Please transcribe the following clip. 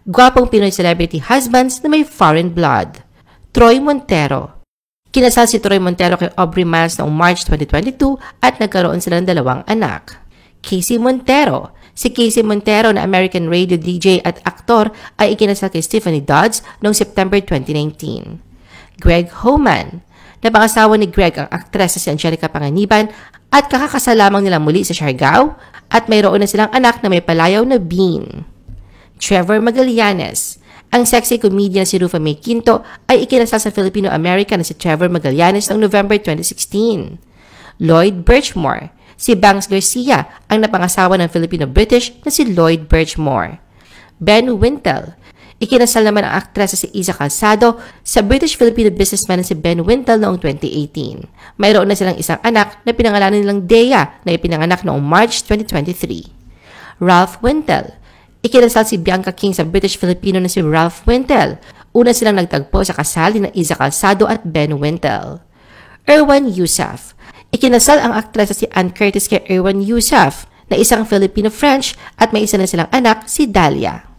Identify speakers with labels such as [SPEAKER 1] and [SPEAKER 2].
[SPEAKER 1] Gwapong Pinoy celebrity husbands na may foreign blood. Troy Montero. Kinasal si Troy Montero kay Aubrey Miles noong March 2022 at nagkaroon sila ng 2 anak. Casey Montero. Si Casey Montero na American radio DJ at aktor ay ikinasal kay Stephanie Dodds noong September 2019. Greg Homan. Napangasawa ni Greg ang aktres na si Angelica Panganiban at kakakasal lamang nila muli sa Siargao at mayroon na silang anak na may palayaw na Bean. Trevor Magallanes. Ang sexy comedian si Rufa May Quinto ay ikinasal sa Filipino-American na si Trevor Magallanes noong November 2016. Lloyd Birchmore. Si Banks Garcia ang napangasawa ng Filipino-British na si Lloyd Birchmore. Ben Wintel. Ikinasal naman ang aktres na si Isa Calzado sa British-Filipino businessman na si Ben Wintel noong 2018. Mayroon na silang isang anak na pinangalanan nilang Dea na ipinanganak noong March 2023. Ralph Wintel. Ikinasal si Bianca King sa British-Filipino na si Ralph Wintel. Una silang nagtagpo sa kasal ni Isa Calzado at Ben Wintel. Erwan Yusuf. Ikinasal ang aktres na si Ann Curtis kay Erwan Yusuf na isang Filipino-French at may isa na silang anak si Dalia.